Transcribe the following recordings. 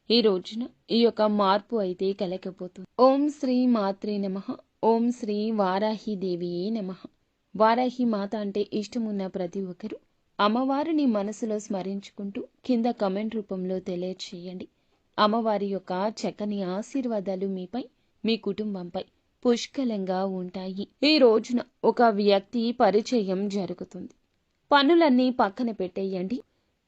ఈ రోజున ఈ యొక్క మార్పు అయితే కలగబోతుంది. ఓం శ్రీ మాత్రే నమః. ఓం శ్రీ వారాహి దేవియే నమః. వారాహి మాత అంటే ఇష్టమున్న ప్రతి ఒక్కరు అమ్మవారిని మనసులో స్మరించుకుంటూ కింద కమెంట్ రూపంలో తెలియచేయండి. అమ్మవారి యొక్క చక్కని ఆశీర్వాదాలు మీపై, మీ కుటుంబంపై పుష్కలంగా ఉంటాయి. ఈ రోజున ఒక వ్యక్తి పరిచయం జరుగుతుంది. పనులన్నీ పక్కన పెట్టేయండి.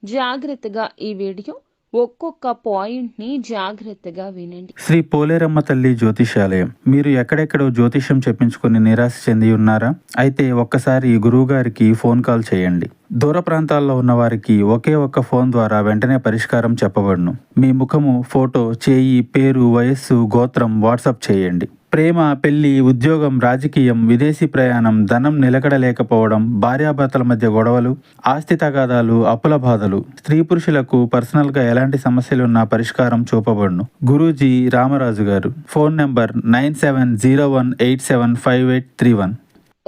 జాగ్రత్తగా ఈ వీడియో ఒక్కొక్క పాయింట్ని జాగ్రత్తగా వినండి. శ్రీ పోలేరమ్మ తల్లి జ్యోతిషాలయం. మీరు ఎక్కడెక్కడో జ్యోతిష్యం చెప్పించుకుని నిరాశ చెంది ఉన్నారా? అయితే ఒక్కసారి గురువుగారికి ఫోన్ కాల్ చేయండి. దూర ప్రాంతాల్లో ఉన్న వారికి ఒకే ఒక్క ఫోన్ ద్వారా వెంటనే పరిష్కారం చెప్పబడును. మీ ముఖము, ఫోటో, చేయి, పేరు, వయస్సు, గోత్రం వాట్సాప్ చేయండి. ప్రేమ, పెళ్లి, ఉద్యోగం, రాజకీయం, విదేశీ ప్రయాణం, ధనం నిలకడలేకపోవడం, భార్యాభర్తల మధ్య గొడవలు, ఆస్తి తగాదాలు, అప్పుల బాధలు, స్త్రీ పురుషులకు పర్సనల్గా ఎలాంటి సమస్యలున్నా పరిష్కారం చూపబడును. గురూజీ రామరాజు గారు. Phone number 9701875831.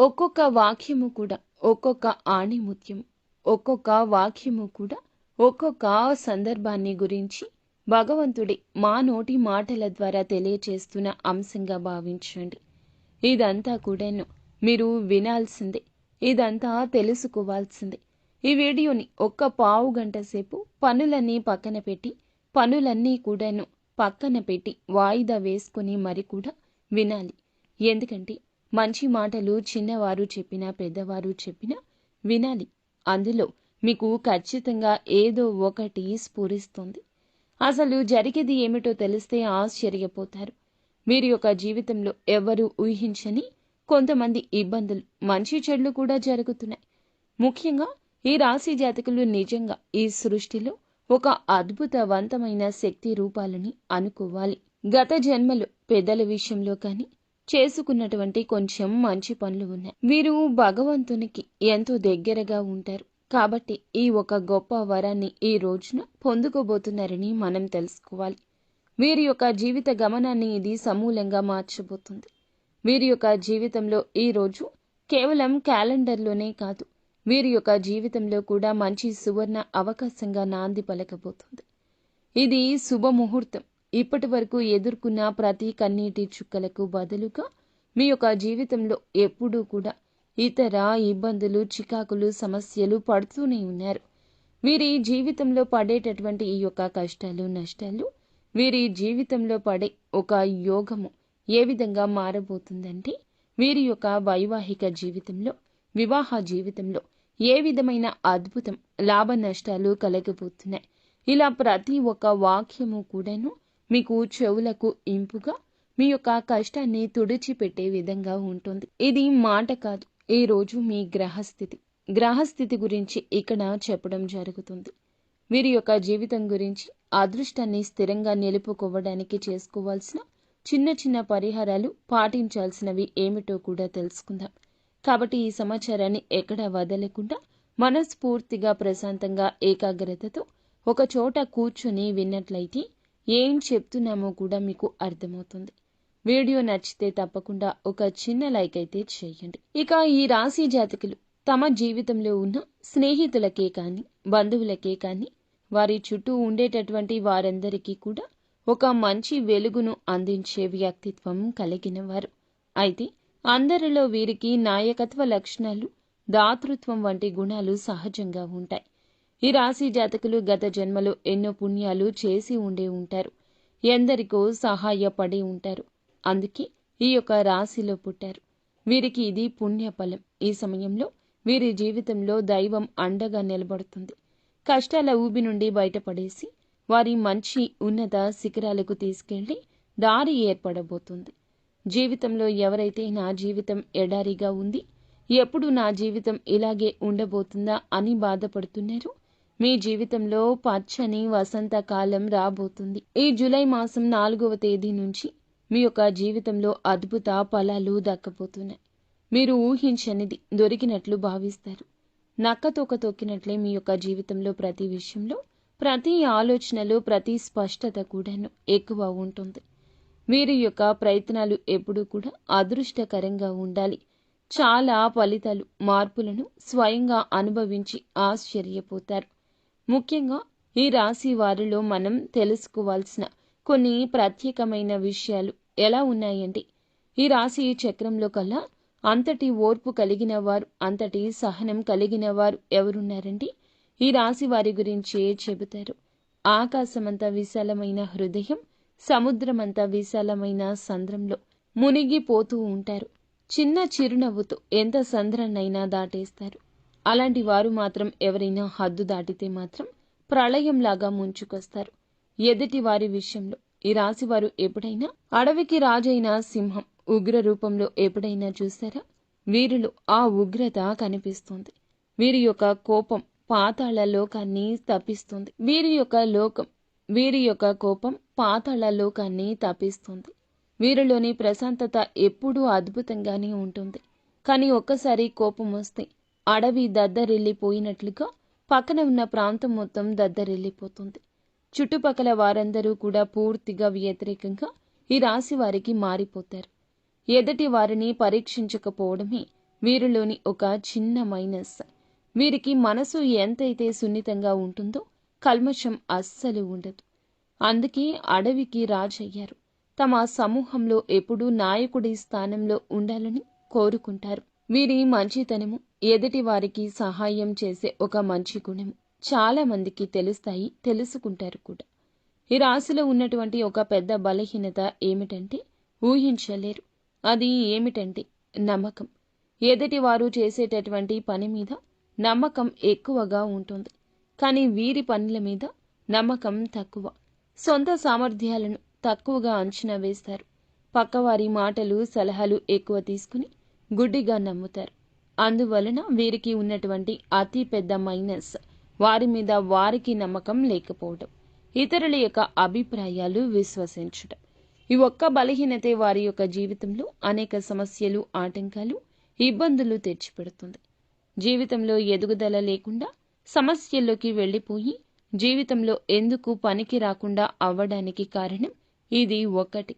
ఒక్కొక్క వాక్యము కూడా ఒక్కొక్క ఆణిముత్యం, ఒక్కొక్క వాక్యము కూడా ఒక్కొక్క సందర్భాన్ని గురించి భగవంతుడి మా నోటి మాటల ద్వారా తెలియచేస్తున్న అంశంగా భావించండి. ఇదంతా కూడాను మీరు వినాల్సిందే, ఇదంతా తెలుసుకోవాల్సిందే. ఈ వీడియోని ఒక్క పావు గంట సేపు పనులన్నీ పక్కన పెట్టి, పనులన్నీ కూడాను పక్కన పెట్టి వాయిదా వేసుకొని మరి కూడా వినాలి. ఎందుకంటే మంచి మాటలు చిన్నవారు చెప్పినా పెద్దవారు చెప్పినా వినాలి. అందులో మీకు ఖచ్చితంగా ఏదో ఒకటి స్ఫురిస్తుంది. అసలు జరిగేది ఏమిటో తెలిస్తే ఆశ్చర్యపోతారు. మీరు యొక్క జీవితంలో ఎవరు ఊహించని కొంతమంది ఇబ్బందులు, మంచి చెడులు కూడా జరుగుతున్నాయి. ముఖ్యంగా ఈ రాశి జాతకులు నిజంగా ఈ సృష్టిలో ఒక అద్భుతవంతమైన శక్తి రూపాలని అనుకోవాలి. గత జన్మలో పెద్దల విషయంలో కానీ చేసుకున్నటువంటి కొంచెం మంచి పనులు ఉన్నాయి. వీరు భగవంతునికి ఎంతో దగ్గరగా ఉంటారు. కాబట్టి ఈ ఒక గొప్ప వరాన్ని ఈ రోజున పొందుకోబోతున్నారని మనం తెలుసుకోవాలి. వీరి యొక్క జీవిత గమనాన్ని ఇది సమూలంగా మార్చబోతుంది. వీరి యొక్క జీవితంలో ఈ రోజు కేవలం క్యాలెండర్లోనే కాదు, వీరి యొక్క జీవితంలో కూడా మంచి సువర్ణ అవకాశంగా నాంది పలకబోతుంది. ఇది శుభముహూర్తం. ఇప్పటి వరకు ఎదుర్కొన్న ప్రతి కన్నీటి చుక్కలకు బదులుగా మీ యొక్క జీవితంలో ఎప్పుడూ కూడా ఇతర ఇబ్బందులు, చికాకులు, సమస్యలు పడుతూనే ఉన్నారు. వీరి జీవితంలో పడేటటువంటి ఈ యొక్క కష్టాలు, నష్టాలు వీరి జీవితంలో పడే ఒక యోగము ఏ విధంగా మారబోతుందంటే, వీరి యొక్క వైవాహిక జీవితంలో, వివాహ జీవితంలో ఏ విధమైన అద్భుతం, లాభ నష్టాలు కలగబోతున్నాయి. ఇలా ప్రతి ఒక్క వాక్యము కూడాను మీకు చెవులకు ఇంపుగా మీ యొక్క కష్టాన్ని తుడిచిపెట్టే విధంగా ఉంటుంది. ఇది మాట కాదు, ఈ రోజు మీ గ్రహస్థితి గురించి ఇక్కడ చెప్పడం జరుగుతుంది. వీరి యొక్క జీవితం గురించి, అదృష్టాన్ని స్థిరంగా నిలుపుకోవడానికి చేసుకోవాల్సిన చిన్న చిన్న పరిహారాలు, పాటించాల్సినవి ఏమిటో కూడా తెలుసుకుందాం. కాబట్టి ఈ సమాచారాన్ని ఎక్కడా వదలకుండా మనస్ఫూర్తిగా, ప్రశాంతంగా, ఏకాగ్రతతో ఒక చోట కూర్చొని విన్నట్లయితే ఏం చెప్తున్నామో కూడా మీకు అర్థమవుతుంది. వీడియో నచ్చితే తప్పకుండా ఒక చిన్న లైక్ అయితే చేయండి. ఇక ఈ రాశి జాతకులు తమ జీవితంలో ఉన్న స్నేహితులకే కానీ, బంధువులకే కానీ, వారి చుట్టూ ఉండేటటువంటి వారందరికీ కూడా ఒక మంచి వెలుగును అందించే వ్యక్తిత్వం కలిగిన వారు. అయితే అందరిలో వీరికి నాయకత్వ లక్షణాలు, దాతృత్వం వంటి గుణాలు సహజంగా ఉంటాయి. ఈ రాశి జాతకులు గత జన్మలో ఎన్నో పుణ్యాలు చేసి ఉండే ఉంటారు. ఎందరికో సహాయపడి ఉంటారు. అందుకే ఈ యొక్క రాశిలో పుట్టారు. వీరికి ఇది పుణ్యఫలం. ఈ సమయంలో వీరి జీవితంలో దైవం అండగా నిలబడుతుంది. కష్టాల ఊబి నుండి బయటపడేసి వారి మంచి ఉన్నత శిఖరాలకు తీసుకెళ్లి దారి ఏర్పడబోతుంది. జీవితంలో ఎవరైతే నా జీవితం ఎడారిగా ఉంది, ఎప్పుడు నా జీవితం ఇలాగే ఉండబోతుందా అని బాధపడుతున్నారో, మీ జీవితంలో పచ్చని వసంత కాలం రాబోతుంది. ఈ జూలై మాసం 4వ తేదీ నుంచి మీ యొక్క జీవితంలో అద్భుత ఫలాలు దక్కబోతున్నాయి. మీరు ఊహించనిది దొరికినట్లు భావిస్తారు. నక్కతోక తొక్కినట్లే మీ యొక్క జీవితంలో ప్రతి విషయంలో, ప్రతి ఆలోచనలో, ప్రతి స్పష్టత కూడాను ఎక్కువ ఉంటుంది. వీరి యొక్క ప్రయత్నాలు ఎప్పుడూ కూడా అదృష్టకరంగా ఉండాలి. చాలా ఫలితాలు, మార్పులను స్వయంగా అనుభవించి ఆశ్చర్యపోతారు. ముఖ్యంగా ఈ రాశి వారిలో మనం తెలుసుకోవాల్సిన కొన్ని ప్రత్యేకమైన విషయాలు ఎలా ఉన్నాయంటే, ఈ రాశి చక్రంలో కల్లా అంతటి ఓర్పు కలిగిన వారు, అంతటి సహనం కలిగిన వారు ఎవరున్నారండి? ఈ రాశి వారి గురించి చెబుతారు. ఆకాశమంత విశాలమైన హృదయం, సముద్రమంత విశాలమైన సంద్రంలో మునిగిపోతూ ఉంటారు. చిన్న చిరునవ్వుతో ఎంత సంద్రాన్నైనా దాటేస్తారు. అలాంటి వారు మాత్రం ఎవరైనా హద్దు దాటితే మాత్రం ప్రళయంలాగా ముంచుకొస్తారు. ఎదుటి వారి విషయంలో ఈ రాశివారు ఎప్పుడైనా అడవికి రాజైన సింహం ఉగ్ర రూపంలో ఎప్పుడైనా చూసారా? వీరిలో ఆ ఉగ్రత కనిపిస్తుంది. వీరి యొక్క కోపం పాతాళ లోకాన్ని తప్పిస్తుంది. వీరి యొక్క కోపం పాతాళ లోకాన్ని తప్పిస్తుంది. వీరిలోని ప్రశాంతత ఎప్పుడూ అద్భుతంగానే ఉంటుంది. కానీ ఒక్కసారి కోపం వస్తే అడవి దద్దరిల్లిపోయినట్లుగా పక్కన ఉన్న ప్రాంతం మొత్తం దద్దరిల్లిపోతుంది. చుట్టుపక్కల వారందరూ కూడా పూర్తిగా వ్యతిరేకంగా ఈ రాశి వారికి మారిపోతారు. ఎదుటి వారిని పరీక్షించకపోవడమే వీరిలోని ఒక చిన్న మైనస్. వీరికి మనసు ఎంతైతే సున్నితంగా ఉంటుందో కల్మషం అస్సలు ఉండదు. అందుకే అడవికి రాజయ్యారు. తమ సమూహంలో ఎప్పుడూ నాయకుడి స్థానంలో ఉండాలని కోరుకుంటారు. వీరి మంచితనము, ఎదుటి వారికి సహాయం చేసే ఒక మంచి గుణము చాలా మందికి తెలుసుకుంటారు కూడా. ఈ రాశిలో ఉన్నటువంటి ఒక పెద్ద బలహీనత ఏమిటంటే ఊహించలేరు. అది ఏమిటంటే నమ్మకం. ఎదుటి వారు చేసేటటువంటి పని మీద నమ్మకం ఎక్కువగా ఉంటుంది. కానీ వీరి పనుల మీద నమ్మకం తక్కువ. సొంత సామర్థ్యాలను తక్కువగా అంచనా వేస్తారు. పక్కవారి మాటలు, సలహాలు ఎక్కువ తీసుకుని గుడ్డిగా నమ్ముతారు. అందువలన వీరికి ఉన్నటువంటి అతి పెద్ద మైనస్ వారి మీద వారికి నమ్మకం లేకపోవడం, ఇతరుల యొక్క అభిప్రాయాలు విశ్వసించడం. ఈ ఒక్క బలహీనతే వారి యొక్క జీవితంలో అనేక సమస్యలు, ఆటంకాలు, ఇబ్బందులు తెచ్చిపెడుతుంది. జీవితంలో ఎదుగుదల లేకుండా సమస్యల్లోకి వెళ్ళిపోయి జీవితంలో ఎందుకు పనికి రాకుండా అవ్వడానికి కారణం ఇది ఒక్కటి.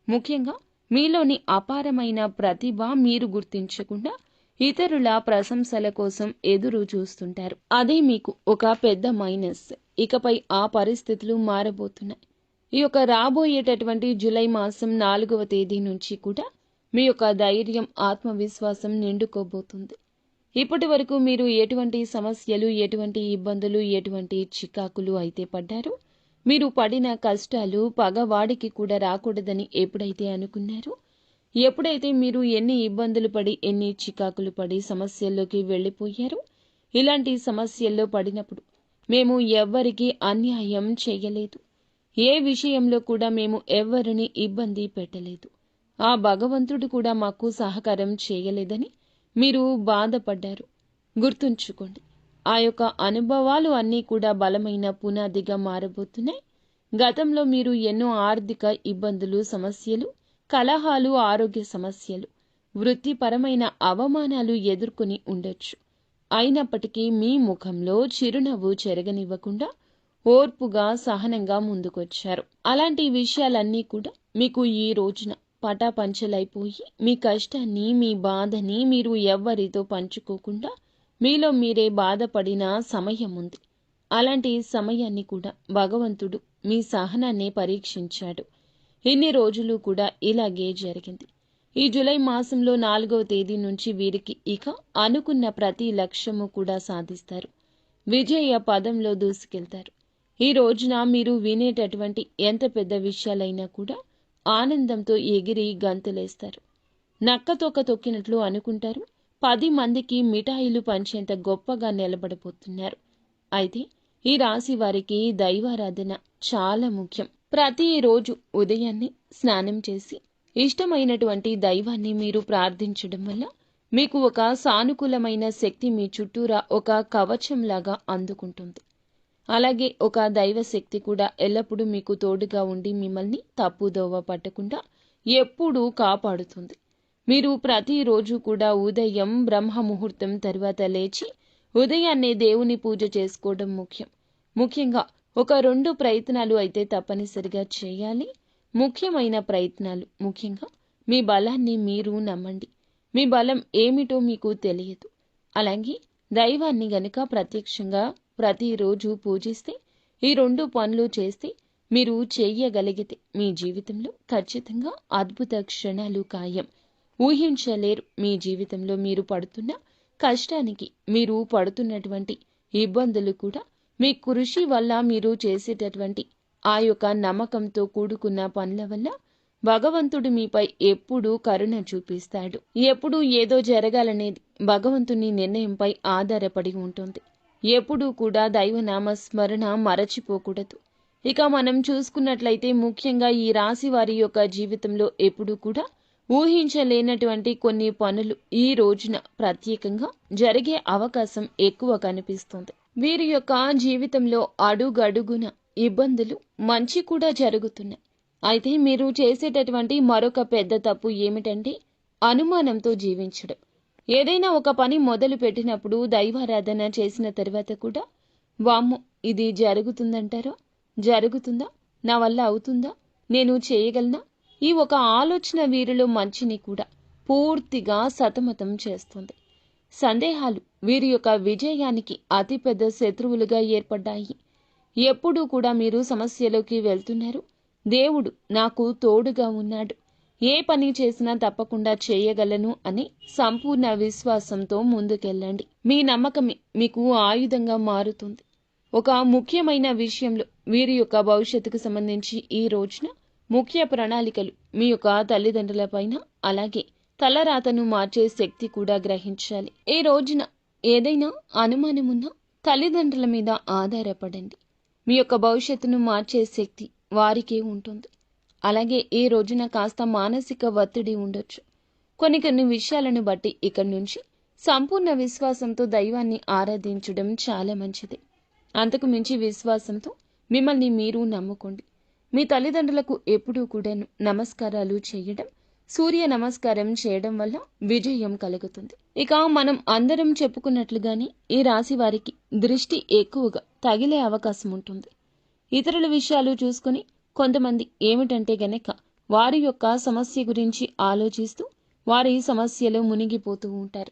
ముఖ్యంగా మీలోని అపారమైన ప్రతిభ మీరు గుర్తించకుండా ఇతరుల ప్రశంసల కోసం ఎదురు చూస్తుంటారు. అదే మీకు ఒక పెద్ద మైనస్. ఇకపై ఆ పరిస్థితులు మారబోతున్నాయి. ఈ యొక్క రాబోయేటటువంటి జూలై మాసం 4వ తేదీ నుంచి కూడా మీ యొక్క ధైర్యం, ఆత్మవిశ్వాసం నిండుకోబోతుంది. ఇప్పటి వరకు మీరు ఎటువంటి సమస్యలు, ఎటువంటి ఇబ్బందులు, ఎటువంటి చికాకులు అయితే పడ్డారో, మీరు పడిన కష్టాలు పగవాడికి కూడా రాకూడదని ఎప్పుడైతే అనుకున్నారో, ఎప్పుడైతే మీరు ఎన్ని ఇబ్బందులు పడి, ఎన్ని చికాకులు పడి సమస్యల్లోకి వెళ్ళిపోయారో, ఇలాంటి సమస్యల్లో పడినప్పుడు మేము ఎవ్వరికీ అన్యాయం చేయలేదు, ఏ విషయంలో కూడా మేము ఎవ్వరిని ఇబ్బంది పెట్టలేదు, ఆ భగవంతుడు కూడా మాకు సహకారం చేయలేదని మీరు బాధపడ్డారు. గుర్తుంచుకోండి, ఆ యొక్క అనుభవాలు అన్నీ కూడా బలమైన పునాదిగా మారబోతున్నాయి. గతంలో మీరు ఎన్నో ఆర్థిక ఇబ్బందులు, సమస్యలు, కలహాలు, ఆరోగ్య సమస్యలు, వృత్తిపరమైన అవమానాలు ఎదుర్కొని ఉండొచ్చు. అయినప్పటికీ మీ ముఖంలో చిరునవ్వు చెరగనివ్వకుండా ఓర్పుగా, సహనంగా ముందుకొచ్చారు. అలాంటి విషయాలన్నీ కూడా మీకు ఈ రోజున పటాపంచలైపోయి మీ కష్టాన్ని, మీ బాధని మీరు ఎవ్వరితో పంచుకోకుండా మీలో మీరే బాధపడిన సమయం ఉంది. అలాంటి సమయాన్ని కూడా భగవంతుడు మీ సహనాన్ని పరీక్షించాడు. ఇన్ని రోజులు కూడా ఇలాగే జరిగింది. ఈ జూలై మాసంలో 4వ తేదీ నుంచి వీరికి ఇక అనుకున్న ప్రతి లక్ష్యము కూడా సాధిస్తారు. విజయ పదంలో దూసుకెళ్తారు. ఈ రోజున మీరు వినేటటువంటి ఎంత పెద్ద విషయాలైనా కూడా ఆనందంతో ఎగిరి గంతులేస్తారు. నక్కతోక తొక్కినట్లు అనుకుంటారు. 10 మందికి మిఠాయిలు పంచేంత గొప్పగా నిలబడబోతున్నారు. అయితే ఈ రాశి వారికి దైవారాధన చాలా ముఖ్యం. ప్రతిరోజు ఉదయాన్నే స్నానం చేసి ఇష్టమైనటువంటి దైవాన్ని మీరు ప్రార్థించడం వల్ల మీకు ఒక సానుకూలమైన శక్తి మీ చుట్టూరా ఒక కవచంలాగా అందుకుంటుంది. అలాగే ఒక దైవ శక్తి కూడా ఎల్లప్పుడూ మీకు తోడుగా ఉండి మిమ్మల్ని తప్పుదోవ పట్టకుండా ఎప్పుడూ కాపాడుతుంది. మీరు ప్రతిరోజు కూడా ఉదయం బ్రహ్మ ముహూర్తం తర్వాత లేచి ఉదయాన్నే దేవుని పూజ చేసుకోవడం ముఖ్యం. ముఖ్యంగా ఒక 2 ప్రయత్నాలు అయితే తప్పనిసరిగా చేయాలి. ముఖ్యమైన ప్రయత్నాలు. ముఖ్యంగా మీ బలాన్ని మీరు నమ్మండి. మీ బలం ఏమిటో మీకు తెలియదు. అలాగే దైవాన్ని గనుక ప్రత్యక్షంగా ప్రతిరోజు పూజిస్తే ఈ 2 పనులు చేస్తే మీరు చేయగలిగితే మీ జీవితంలో ఖచ్చితంగా అద్భుత క్షణాలు ఖాయం. ఊహించలేరు మీ జీవితంలో మీరు పడుతున్న కష్టానికి, మీరు పడుతున్నటువంటి ఇబ్బందులు కూడా మీ కృషి వల్ల, మీరు చేసేటటువంటి ఆ యొక్క నమ్మకంతో కూడుకున్న పనుల వల్ల భగవంతుడు మీపై ఎప్పుడూ కరుణ చూపిస్తాడు. ఎప్పుడూ ఏదో జరగాలనేది భగవంతుని నిర్ణయంపై ఆధారపడి ఉంటుంది. ఎప్పుడూ కూడా దైవనామ స్మరణ మరచిపోకూడదు. ఇక మనం చూసుకున్నట్లయితే ముఖ్యంగా ఈ రాశి వారి యొక్క జీవితంలో ఎప్పుడూ కూడా ఊహించలేనటువంటి కొన్ని పనులు ఈ రోజున ప్రత్యేకంగా జరిగే అవకాశం ఎక్కువ కనిపిస్తుంది. వీరి యొక్క జీవితంలో అడుగడుగున ఇబ్బందులు, మంచి కూడా జరుగుతున్నాయి. అయితే మీరు చేసేటటువంటి మరొక పెద్ద తప్పు ఏమిటంటే అనుమానంతో జీవించడం. ఏదైనా ఒక పని మొదలు పెట్టినప్పుడు దైవారాధన చేసిన తర్వాత కూడా వామ్మో ఇది జరుగుతుందంటారా, జరుగుతుందా, నా వల్ల అవుతుందా, నేను చేయగలనా, ఈ ఒక ఆలోచన వీరిలో మంచిని కూడా పూర్తిగా సతమతం చేస్తుంది. సందేహాలు వీరి యొక్క విజయానికి అతిపెద్ద శత్రువులుగా ఏర్పడ్డాయి. ఎప్పుడూ కూడా మీరు సమస్యలోకి వెళ్తున్నారు, దేవుడు నాకు తోడుగా ఉన్నాడు, ఏ పని చేసినా తప్పకుండా చేయగలను అని సంపూర్ణ విశ్వాసంతో ముందుకెళ్ళండి. మీ నమ్మకమే మీకు ఆయుధంగా మారుతుంది. ఒక ముఖ్యమైన విషయంలో వీరి యొక్క భవిష్యత్తుకు సంబంధించి ఈ రోజున ముఖ్య ప్రణాళికలు మీ యొక్క తల్లిదండ్రుల పైన, అలాగే తలరాతను మార్చే శక్తి కూడా గ్రహించాలి. ఈ రోజున ఏదైనా అనుమానమున్నా తల్లిదండ్రుల మీద ఆధారపడండి. మీ యొక్క భవిష్యత్తును మార్చే శక్తి వారికే ఉంటుంది. అలాగే ఈ రోజున కాస్త మానసిక ఒత్తిడి ఉండొచ్చు. కొన్ని విషయాలను బట్టి ఇక్కడి నుంచి సంపూర్ణ విశ్వాసంతో దైవాన్ని ఆరాధించడం చాలా మంచిది. అంతకు మించి విశ్వాసంతో మిమ్మల్ని మీరు నమ్ముకోండి. మీ తల్లిదండ్రులకు ఎప్పుడూ కూడా నమస్కారాలు చేయడం, సూర్య నమస్కారం చేయడం వల్ల విజయం కలుగుతుంది. ఇక మనం అందరం చెప్పుకున్నట్లుగానే ఈ రాశి వారికి దృష్టి ఎక్కువగా తగిలే అవకాశం ఉంటుంది. ఇతరుల విషయాలు చూసుకుని కొంతమంది ఏమిటంటే గనక వారి యొక్క సమస్య గురించి ఆలోచిస్తూ వారి సమస్యలో మునిగిపోతూ ఉంటారు.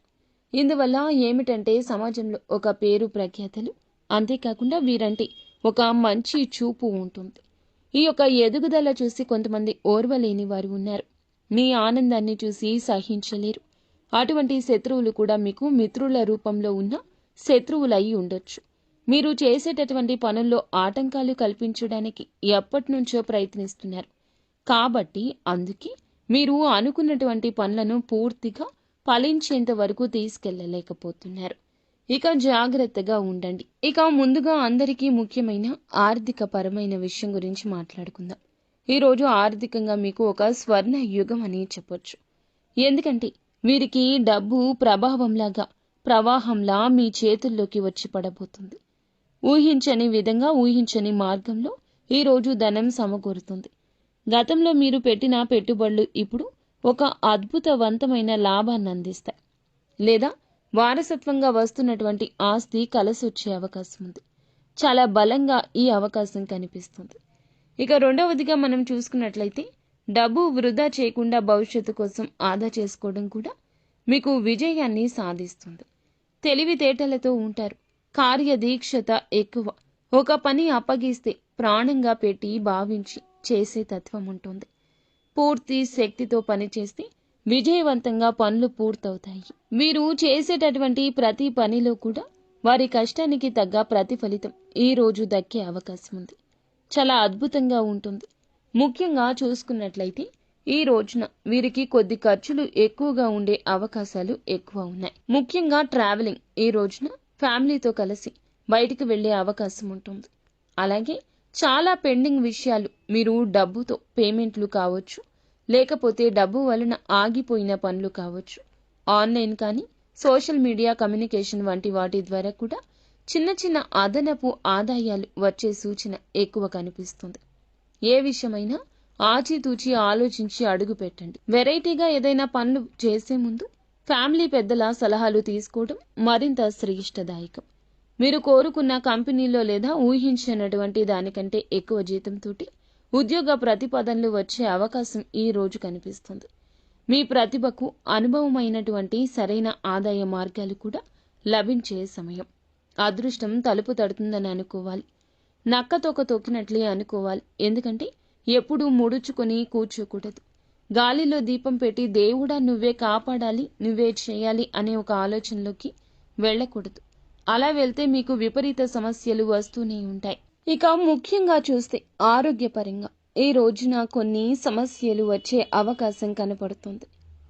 ఇందువల్ల ఏమిటంటే సమాజంలో ఒక పేరు ప్రఖ్యాతలు, అంతేకాకుండా వీరంటే ఒక మంచి చూపు ఉంటుంది. ఈ యొక్క ఎదుగుదల చూసి కొంతమంది ఓర్వలేని వారు ఉన్నారు. మీ ఆనందాన్ని చూసి సహించలేరు. అటువంటి శత్రువులు కూడా మీకు మిత్రుల రూపంలో ఉన్న శత్రువులై ఉండొచ్చు. మీరు చేసేటటువంటి పనుల్లో ఆటంకాలు కల్పించడానికి ఎప్పటినుంచో ప్రయత్నిస్తున్నారు. కాబట్టి అందుకే మీరు అనుకున్నటువంటి పనులను పూర్తిగా ఫలించేంత వరకు తీసుకెళ్లలేకపోతున్నారు. ఇక జాగ్రత్తగా ఉండండి. ఇక ముందుగా అందరికీ ముఖ్యమైన ఆర్థిక పరమైన విషయం గురించి మాట్లాడుకుందాం. ఈరోజు ఆర్థికంగా మీకు ఒక స్వర్ణ యుగం అని చెప్పొచ్చు. ఎందుకంటే వీరికి డబ్బు ప్రభావంలాగా, ప్రవాహంలా మీ చేతుల్లోకి వచ్చి పడబోతుంది. ఊహించని విధంగా, ఊహించని మార్గంలో ఈరోజు ధనం సమకూరుతుంది. గతంలో మీరు పెట్టిన పెట్టుబడులు ఇప్పుడు ఒక అద్భుతవంతమైన లాభాన్ని అందిస్తాయి. లేదా వారసత్వంగా వస్తున్నటువంటి ఆస్తి కలిసొచ్చే అవకాశం ఉంది. చాలా బలంగా ఈ అవకాశం కనిపిస్తుంది. ఇక రెండవదిగా మనం చూసుకున్నట్లయితే డబ్బు వృధా చేయకుండా భవిష్యత్తు కోసం ఆదా చేసుకోవడం కూడా మీకు విజయాన్ని సాధిస్తుంది. తెలివితేటలతో ఉంటారు. కార్యదీక్షత ఎక్కువ. ఒక పని అప్పగిస్తే ప్రాణంగా పెట్టి భావించి చేసే తత్వం ఉంటుంది. పూర్తి శక్తితో పనిచేస్తే విజయవంతంగా పనులు పూర్తవుతాయి. వీరు చేసేటటువంటి ప్రతి పనిలో కూడా వారి కష్టానికి తగ్గ ప్రతిఫలితం ఈ రోజు దక్కే అవకాశం ఉంది. చాలా అద్భుతంగా ఉంటుంది. ముఖ్యంగా చూసుకున్నట్లయితే ఈ రోజున వీరికి కొద్ది ఖర్చులు ఎక్కువగా ఉండే అవకాశాలు ఎక్కువ ఉన్నాయి. ముఖ్యంగా ట్రావెలింగ్ ఈ రోజున ఫ్యామిలీతో కలిసి బయటికి వెళ్లే అవకాశం ఉంటుంది. అలాగే చాలా పెండింగ్ విషయాలు, మీరు డబ్బుతో పేమెంట్లు కావచ్చు, లేకపోతే డబ్బు వలన ఆగిపోయిన పనులు కావచ్చు, ఆన్లైన్ కానీ సోషల్ మీడియా కమ్యూనికేషన్ వంటి వాటి ద్వారా కూడా చిన్న చిన్న అదనపు ఆదాయాలు వచ్చే సూచన ఎక్కువ కనిపిస్తుంది. ఏ విషయమైనా ఆచితూచి ఆలోచించి అడుగు పెట్టండి. వెరైటీగా ఏదైనా పనులు చేసే ముందు ఫ్యామిలీ పెద్దల సలహాలు తీసుకోవడం మరింత శ్రేష్టదాయకం. మీరు కోరుకున్న కంపెనీలో లేదా ఊహించినటువంటి దానికంటే ఎక్కువ జీతంతోటి ఉద్యోగ ప్రతిపాదనలు వచ్చే అవకాశం ఈ రోజు కనిపిస్తుంది. మీ ప్రతిభకు అనుభవమైనటువంటి సరైన ఆదాయ మార్గాలు కూడా లభించే సమయం. అదృష్టం తలుపు తడుతుందని అనుకోవాలి. నక్కతోక తొక్కినట్లే అనుకోవాలి. ఎందుకంటే ఎప్పుడూ ముడుచుకొని కూర్చోకూడదు. గాలిలో దీపం పెట్టి దేవుడా నువ్వే కాపాడాలి, నువ్వే చేయాలి అనే ఒక ఆలోచనలోకి వెళ్ళకూడదు. అలా వెళ్తే మీకు విపరీత సమస్యలు వస్తూనే ఉంటాయి. ఇక ముఖ్యంగా చూస్తే ఆరోగ్యపరంగా ఈ రోజున కొన్ని సమస్యలు వచ్చే అవకాశం కనపడుతుంది.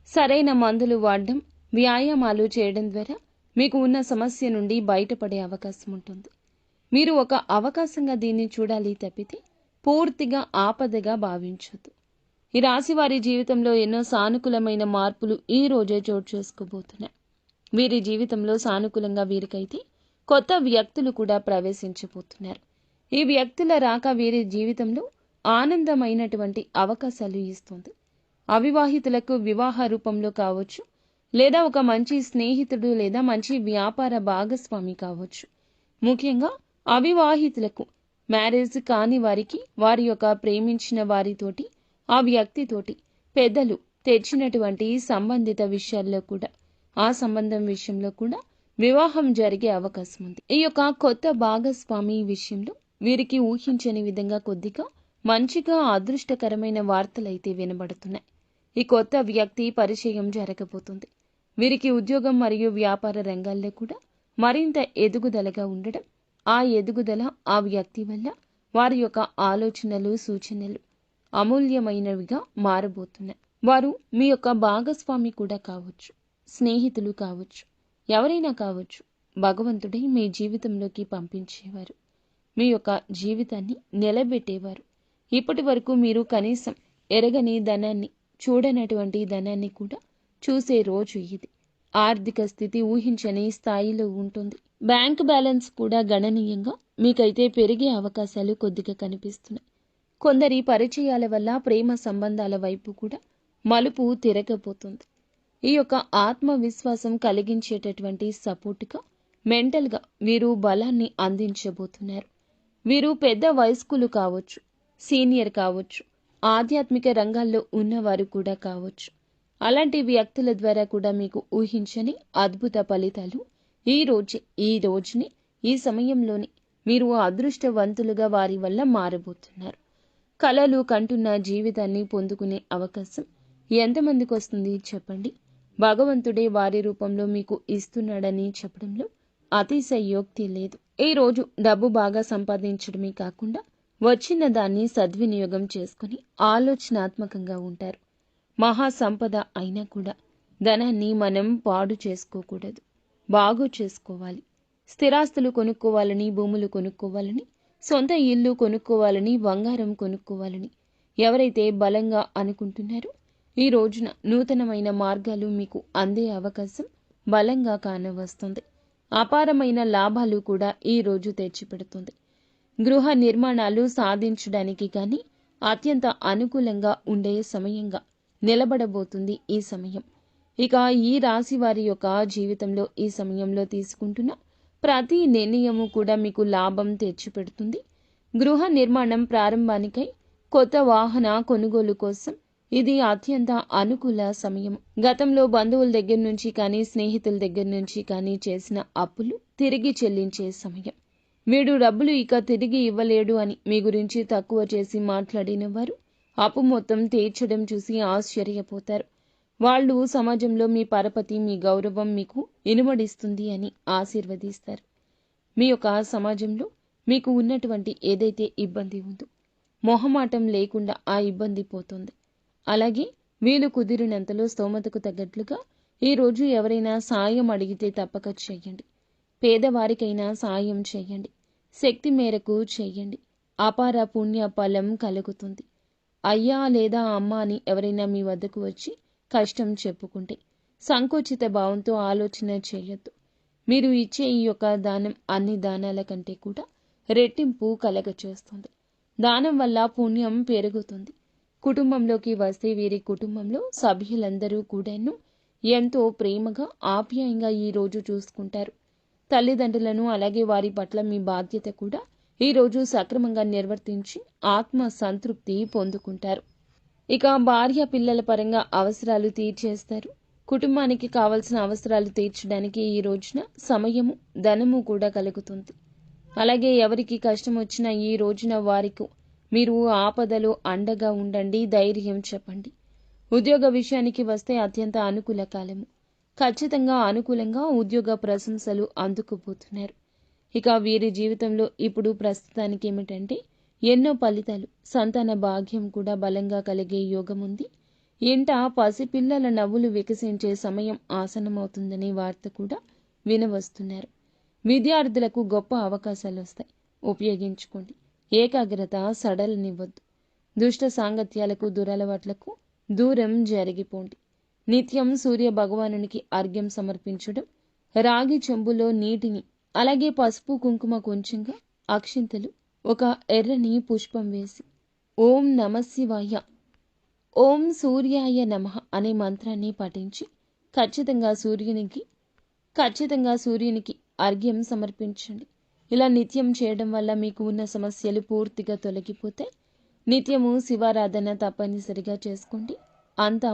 సరైన మందులు వాడడం, వ్యాయామాలు చేయడం ద్వారా మీకు ఉన్న సమస్య నుండి బయటపడే అవకాశం ఉంటుంది. మీరు ఒక అవకాశంగా దీన్ని చూడాలి తప్పితే పూర్తిగా ఆపదగా భావించొద్దు. ఈ రాశి వారి జీవితంలో ఎన్నో సానుకూలమైన మార్పులు ఈ రోజే చోటు చేసుకోబోతున్నాయి. వీరి జీవితంలో సానుకూలంగా వీరికైతే కొత్త వ్యక్తులు కూడా ప్రవేశించబోతున్నారు. ఈ వ్యక్తుల రాక వీరి జీవితంలో ఆనందమైనటువంటి అవకాశాలు ఇస్తుంది. అవివాహితులకు వివాహ రూపంలో కావచ్చు, లేదా ఒక మంచి స్నేహితుడు లేదా మంచి వ్యాపార భాగస్వామి కావచ్చు. ముఖ్యంగా అవివాహితులకు మ్యారేజ్ కాని వారికి వారి యొక్క ప్రేమించిన వారితోటి, ఆ వ్యక్తితోటి పెద్దలు తెచ్చినటువంటి సంబంధిత విషయాల్లో కూడా, ఆ సంబంధం విషయంలో కూడా వివాహం జరిగే అవకాశం ఉంది. ఈ యొక్క కొత్త భాగస్వామి విషయంలో వీరికి ఊహించని విధంగా కొద్దిగా మంచిగా అదృష్టకరమైన వార్తలైతే వినబడుతున్నాయి. ఈ కొత్త వ్యక్తి పరిచయం జరగబోతుంది. వీరికి ఉద్యోగం మరియు వ్యాపార రంగాల్లో కూడా మరింత ఎదుగుదలగా ఉండడం, ఆ ఎదుగుదల ఆ వ్యక్తి వల్ల వారి యొక్క ఆలోచనలు, సూచనలు అమూల్యమైనవిగా మారబోతున్నాయి. వారు మీ యొక్క భాగస్వామి కూడా కావచ్చు, స్నేహితులు కావచ్చు, ఎవరైనా కావచ్చు. భగవంతుడే మీ జీవితంలోకి పంపించేవారు, మీ యొక్క జీవితాన్ని నిలబెట్టేవారు. ఇప్పటి వరకు మీరు కనీసం ఎరగని ధనాన్ని, చూడనటువంటి ధనాన్ని కూడా చూసే రోజు ఇది. ఆర్థిక స్థితి ఊహించని స్థాయిలో ఉంటుంది. బ్యాంక్ బ్యాలెన్స్ కూడా గణనీయంగా మీకైతే పెరిగే అవకాశాలు కొద్దిగా కనిపిస్తున్నాయి. కొందరి పరిచయాల వల్ల ప్రేమ సంబంధాల వైపు కూడా మలుపు తిరగబోతుంది. ఈ యొక్క ఆత్మవిశ్వాసం కలిగించేటటువంటి సపోర్టుగా మెంటల్గా వీరు బలాన్ని అందించబోతున్నారు. వీరు పెద్ద వయస్కులు కావచ్చు, సీనియర్ కావచ్చు, ఆధ్యాత్మిక రంగాల్లో ఉన్నవారు కూడా కావచ్చు. అలాంటి వ్యక్తుల ద్వారా కూడా మీకు ఊహించని అద్భుత ఫలితాలు ఈ రోజుని ఈ సమయంలోనే మీరు అదృష్టవంతులుగా వారి వల్ల మారబోతున్నారు. కలలు కంటున్న జీవితాన్ని పొందుకునే అవకాశం ఎంతమందికి వస్తుంది చెప్పండి? భగవంతుడే వారి రూపంలో మీకు ఇస్తున్నాడని చెప్పడంలో అతిశయోక్తి లేదు. ఈ రోజు డబ్బు బాగా సంపాదించడమే కాకుండా వచ్చిన దాన్ని సద్వినియోగం చేసుకుని ఆలోచనాత్మకంగా ఉంటారు. మహాసంపద అయినా కూడా ధనాన్ని మనం పాడు చేసుకోకూడదు, బాగు చేసుకోవాలి. స్థిరాస్తులు కొనుక్కోవాలని, భూములు కొనుక్కోవాలని, సొంత ఇల్లు కొనుక్కోవాలని, బంగారం కొనుక్కోవాలని ఎవరైతే బలంగా అనుకుంటున్నారో ఈ రోజున నూతనమైన మార్గాలు మీకు అందే అవకాశం బలంగా కానవస్తుంది. అపారమైన లాభాలు కూడా ఈ రోజు తెచ్చిపెడుతుంది. గృహ నిర్మాణాలు సాధించడానికి కానీ అత్యంత అనుకూలంగా ఉండే సమయంగా నిలబడబోతుంది ఈ సమయం. ఇక ఈ రాశి వారి యొక్క జీవితంలో ఈ సమయంలో తీసుకుంటున్న ప్రతి నిర్ణయము కూడా మీకు లాభం తెచ్చిపెడుతుంది. గృహ నిర్మాణం ప్రారంభానికై, కొత్త వాహన కొనుగోలు కోసం ఇది అత్యంత అనుకూల సమయం. గతంలో బంధువుల దగ్గర నుంచి కానీ, స్నేహితుల దగ్గర నుంచి కానీ చేసిన అప్పులు తిరిగి చెల్లించే సమయం. వీడు డబ్బులు ఇక తిరిగి ఇవ్వలేడు అని మీ గురించి తక్కువ చేసి మాట్లాడిన వారు అప్పు మొత్తం తీర్చడం చూసి ఆశ్చర్యపోతారు. వాళ్ళు సమాజంలో మీ పరపతి, మీ గౌరవం మీకు ఇనుమడిస్తుంది అని ఆశీర్వదిస్తారు. మీ యొక్క సమాజంలో మీకు ఉన్నటువంటి ఏదైతే ఇబ్బంది ఉందో మొహమాటం లేకుండా ఆ ఇబ్బంది పోతుంది. అలాగే వీలు కుదిరినంతలో స్తోమతకు తగ్గట్లుగా ఈరోజు ఎవరైనా సాయం అడిగితే తప్పక చేయండి. పేదవారికైనా సాయం చేయండి. శక్తి మేరకు చేయండి. అపార పుణ్య ఫలం కలుగుతుంది. అయ్యా లేదా అమ్మ అని ఎవరైనా మీ వద్దకు వచ్చి కష్టం చెప్పుకుంటే సంకోచిత భావంతో ఆలోచన చేయొద్దు. మీరు ఇచ్చే ఈ యొక్క దానం అన్ని దానాల కంటే కూడా రెట్టింపు కలగచేస్తుంది. దానం వల్ల పుణ్యం పెరుగుతుంది. కుటుంబంలోకి వస్తే వీరి కుటుంబంలో సభ్యులందరూ కూడాను ఎంతో ప్రేమగా, ఆప్యాయంగా ఈ రోజు చూసుకుంటారు. తల్లిదండ్రులను అలాగే వారి పట్ల మీ బాధ్యత కూడా ఈరోజు సక్రమంగా నిర్వర్తించి ఆత్మ సంతృప్తి పొందుకుంటారు. ఇక భార్య పిల్లల పరంగా అవసరాలు తీర్చేస్తారు. కుటుంబానికి కావలసిన అవసరాలు తీర్చడానికి ఈ రోజున సమయము, ధనము కూడా కలుగుతుంది. అలాగే ఎవరికి కష్టం వచ్చినా ఈ రోజున వారికి మీరు ఆపదలో అండగా ఉండండి, ధైర్యం చెప్పండి. ఉద్యోగ విషయానికి వస్తే అత్యంత అనుకూల కాలము. ఖచ్చితంగా అనుకూలంగా ఉద్యోగ ప్రశంసలు అందుకుపోతున్నారు. ఇక వీరి జీవితంలో ఇప్పుడు ప్రస్తుతానికి ఏమిటంటే ఎన్నో ఫలితాలు, సంతాన భాగ్యం కూడా బలంగా కలిగే యోగం ఉంది. ఇంట పసిపిల్లల నవ్వులు వికసించే సమయం ఆసన్నమవుతుందనే వార్త కూడా వినవస్తున్నారు. విద్యార్థులకు గొప్ప అవకాశాలు వస్తాయి, ఉపయోగించుకోండి. ఏకాగ్రత సడలనివ్వద్దు. దుష్ట సాంగత్యాలకు, దురలవాట్లకు దూరం జరిగిపోండి. నిత్యం సూర్య భగవానునికి అర్ఘ్యం సమర్పించడం, రాగి చెంబులో నీటిని, అలాగే పసుపు కుంకుమ కొంచెంగా, అక్షింతలు, ఒక ఎర్రని పుష్పం వేసి ఓం నమశివాయ, ఓం సూర్యాయ నమః అనే మంత్రాన్ని పఠించి ఖచ్చితంగా సూర్యునికి అర్ఘ్యం సమర్పించండి. ఇలా నిత్యం చేయడం వల్ల మీకు ఉన్న సమస్యలు పూర్తిగా తొలగిపోతే నిత్యము శివారాధన తప్పనిసరిగా చేసుకోండి. అంతా